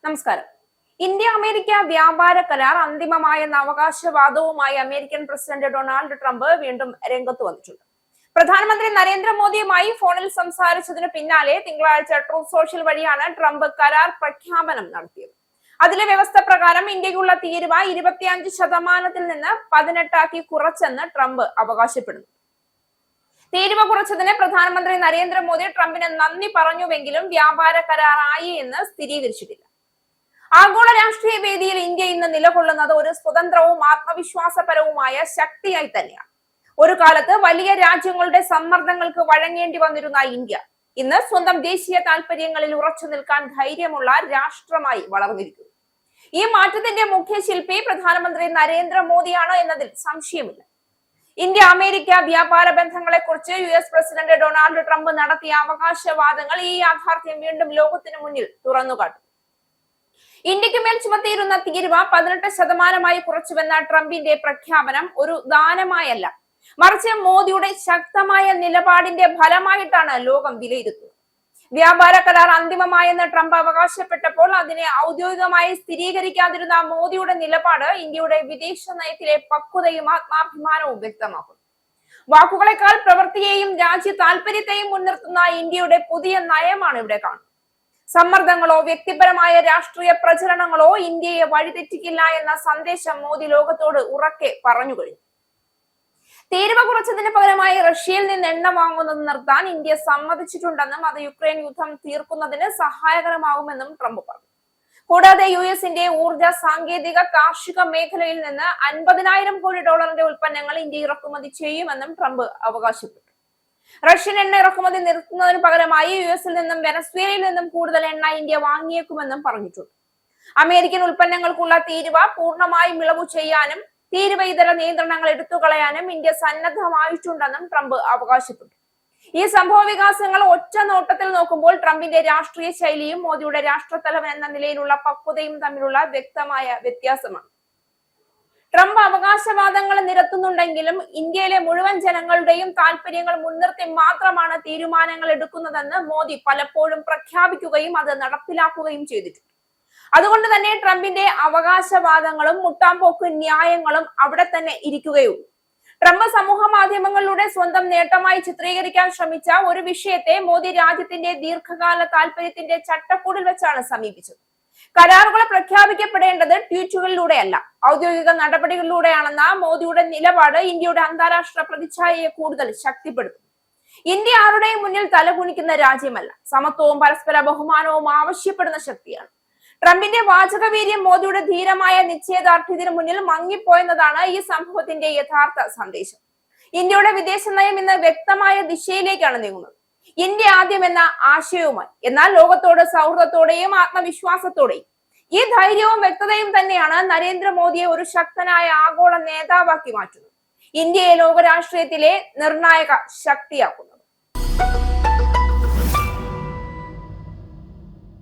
നമസ്കാരം. India America വ്യാപാര കരാർ അന്തിമമായെന്ന അവകാശവാദവുമായി അമേരിക്കൻ പ്രസിഡന്റ് ഡൊണാൾഡ് ട്രംപ് വീണ്ടും രംഗത്ത് വന്നിട്ടുണ്ട്. പ്രധാനമന്ത്രി നരേന്ദ്രമോദിയുമായി ഫോണിൽ സംസാരിച്ചതിന് പിന്നാലെ തിങ്കളാഴ്ച ട്രൂത്ത് സോഷ്യൽ വഴിയാണ് ട്രംപ് കരാർ പ്രഖ്യാപനം നടത്തിയത്. അതിലെ വ്യവസ്ഥ പ്രകാരം ഇന്ത്യക്കുള്ള തീരുവ 25% നിന്ന് 18% കുറച്ചെന്ന് ട്രംപ് അവകാശപ്പെടുന്നു. തീരുവ കുറച്ചതിന് പ്രധാനമന്ത്രി നരേന്ദ്രമോദി ട്രംപിന് നന്ദി പറഞ്ഞുവെങ്കിലും വ്യാപാര കരാറായി എന്ന് സ്ഥിരീകരിച്ചിട്ടില്ല. ആഗോള രാഷ്ട്രീയ വേദിയിൽ ഇന്ത്യ ഇന്ന് നിലകൊള്ളുന്നത് ഒരു സ്വതന്ത്രവും ആത്മവിശ്വാസപരവുമായ ശക്തിയായി തന്നെയാണ്. ഒരു കാലത്ത് വലിയ രാജ്യങ്ങളുടെ സമ്മർദ്ദങ്ങൾക്ക് വഴങ്ങേണ്ടി വന്നിരുന്ന ഇന്ത്യ ഇന്ന് സ്വന്തം ദേശീയ താൽപര്യങ്ങളിൽ ഉറച്ചു നിൽക്കാൻ ധൈര്യമുള്ള രാഷ്ട്രമായി വളർന്നിരിക്കുന്നു. ഈ മാറ്റത്തിന്റെ മുഖ്യ ശില്പി പ്രധാനമന്ത്രി നരേന്ദ്രമോദിയാണ് എന്നതിൽ സംശയമില്ല. ഇന്ത്യ അമേരിക്ക വ്യാപാര ബന്ധങ്ങളെ കുറിച്ച് US പ്രസിഡന്റ് ഡൊണാൾഡ് ട്രംപ് നടത്തിയ അവകാശവാദങ്ങൾ ഈ യാഥാർത്ഥ്യം വീണ്ടും ലോകത്തിന് മുന്നിൽ തുറന്നുകാട്ടും. ഇന്ത്യക്ക് മേൽ ചുമത്തിയിരുന്ന തീരുവ 18% കുറച്ചുവെന്ന ട്രംപിന്റെ പ്രഖ്യാപനം ഒരു ദാനമായല്ല, മറിച്ച് മോദിയുടെ ശക്തമായ നിലപാടിന്റെ ഫലമായിട്ടാണ് ലോകം വിലയിരുത്തുന്നത്. വ്യാപാര കരാർ അന്തിമമായെന്ന് ട്രംപ് അവകാശപ്പെട്ടപ്പോൾ അതിനെ ഔദ്യോഗികമായി സ്ഥിരീകരിക്കാതിരുന്ന മോദിയുടെ നിലപാട് ഇന്ത്യയുടെ വിദേശ നയത്തിലെ പക്വതയും ആത്മാഭിമാനവും വ്യക്തമാക്കുന്നു. വാക്കുകളെക്കാൾ പ്രവൃത്തിയെയും രാജ്യ താൽപര്യത്തെയും മുൻനിർത്തുന്ന ഇന്ത്യയുടെ പുതിയ നയമാണ് ഇവിടെ കാണുന്നത്. സമ്മർദ്ദങ്ങളോ വ്യക്തിപരമായ രാഷ്ട്രീയ പ്രചരണങ്ങളോ ഇന്ത്യയെ വഴിതെറ്റിക്കില്ല എന്ന സന്ദേശം മോദി ലോകത്തോട് ഉറക്കെ പറഞ്ഞു കഴിഞ്ഞു. തീരുവ കുറച്ചതിന് പകരമായി റഷ്യയിൽ നിന്ന് എണ്ണ വാങ്ങുന്നത് നിർത്താൻ ഇന്ത്യ സമ്മതിച്ചിട്ടുണ്ടെന്നും അത് യുക്രൈൻ യുദ്ധം തീർക്കുന്നതിന് സഹായകരമാകുമെന്നും ട്രംപ് പറഞ്ഞു. കൂടാതെ US-ന്റെ ഊർജ, സാങ്കേതിക, കാർഷിക മേഖലയിൽ നിന്ന് $50,000 കോടി ഉൽപ്പന്നങ്ങൾ ഇന്ത്യ ഇറക്കുമതി ചെയ്യുമെന്നും ട്രംപ് അവകാശപ്പെട്ടു. റഷ്യൻ എണ്ണ ഇറക്കുമതി നിർത്തുന്നതിന് പകരമായി US-ൽ നിന്നും വെനസ്വേലയിൽ നിന്നും കൂടുതൽ എണ്ണ ഇന്ത്യ വാങ്ങിയേക്കുമെന്നും പറഞ്ഞിട്ടുണ്ട്. അമേരിക്കൻ ഉൽപ്പന്നങ്ങൾക്കുള്ള തീരുവ പൂർണ്ണമായും ഇളവു ചെയ്യാനും തീരുവ ഇതര നിയന്ത്രണങ്ങൾ എടുത്തുകളയാനും ഇന്ത്യ സന്നദ്ധമായിട്ടുണ്ടെന്നും ട്രംപ് അവകാശപ്പെട്ടു. ഈ സംഭവ വികാസങ്ങൾ ഒറ്റ നോട്ടത്തിൽ നോക്കുമ്പോൾ ട്രംപിന്റെ രാഷ്ട്രീയ ശൈലിയും മോദിയുടെ രാഷ്ട്രത്തലവൻ എന്ന നിലയിലുള്ള പക്വതയും തമ്മിലുള്ള വ്യക്തമായ വ്യത്യാസമാണ്. ട്രംപ് അവകാശവാദങ്ങൾ നിരത്തുന്നുണ്ടെങ്കിലും ഇന്ത്യയിലെ മുഴുവൻ ജനങ്ങളുടെയും താല്പര്യങ്ങൾ മുൻനിർത്തി മാത്രമാണ് തീരുമാനങ്ങൾ എടുക്കുന്നതെന്ന് മോദി പലപ്പോഴും പ്രഖ്യാപിക്കുകയും അത് നടപ്പിലാക്കുകയും ചെയ്തിട്ടുണ്ട്. അതുകൊണ്ട് തന്നെ ട്രംപിന്റെ അവകാശവാദങ്ങളും മുട്ടാമ്പോക്ക് ന്യായങ്ങളും അവിടെ തന്നെ ഇരിക്കുകയുള്ളൂ. ട്രംപ് സമൂഹ മാധ്യമങ്ങളിലൂടെ സ്വന്തം നേട്ടമായി ചിത്രീകരിക്കാൻ ശ്രമിച്ച ഒരു വിഷയത്തെ മോദി രാജ്യത്തിന്റെ ദീർഘകാല താല്പര്യത്തിന്റെ ചട്ടക്കൂടിൽ വെച്ചാണ് സമീപിച്ചത്. കരാറുകൾ പ്രഖ്യാപിക്കപ്പെടേണ്ടത് ട്വീറ്റുകളിലൂടെയല്ല, ഔദ്യോഗിക നടപടികളിലൂടെയാണെന്ന മോദിയുടെ നിലപാട് ഇന്ത്യയുടെ അന്താരാഷ്ട്ര പ്രതിച്ഛായയെ കൂടുതൽ ശക്തിപ്പെടുത്തും. ഇന്ത്യ ആരുടെയും മുന്നിൽ തലകുനിക്കുന്ന രാജ്യമല്ല, സമത്വവും പരസ്പര ബഹുമാനവും ആവശ്യപ്പെടുന്ന ശക്തിയാണ്. ട്രംപിന്റെ വാചകവീര്യം മോദിയുടെ ധീരമായ നിശ്ചയദാർഢ്യത്തിന് മുന്നിൽ മങ്ങിപ്പോയെന്നതാണ് ഈ സംഭവത്തിന്റെ യഥാർത്ഥ സന്ദേശം. ഇന്ത്യയുടെ വിദേശ നയം ഇന്ന് വ്യക്തമായ ദിശയിലേക്കാണ് നീങ്ങുന്നത്. ഇന്ത്യ ആദ്യം എന്ന ആശയവുമായി, എന്നാൽ ലോകത്തോട് സൗഹൃദത്തോടെയും ആത്മവിശ്വാസത്തോടെയും. ഈ ധൈര്യവും വ്യക്തതയും തന്നെയാണ് നരേന്ദ്രമോദിയെ ഒരു ശക്തനായ ആഗോള നേതാവാക്കി മാറ്റുന്നത്, ഇന്ത്യയെ ലോക രാഷ്ട്രീയത്തിലെ നിർണായക ശക്തിയാക്കുന്നത്.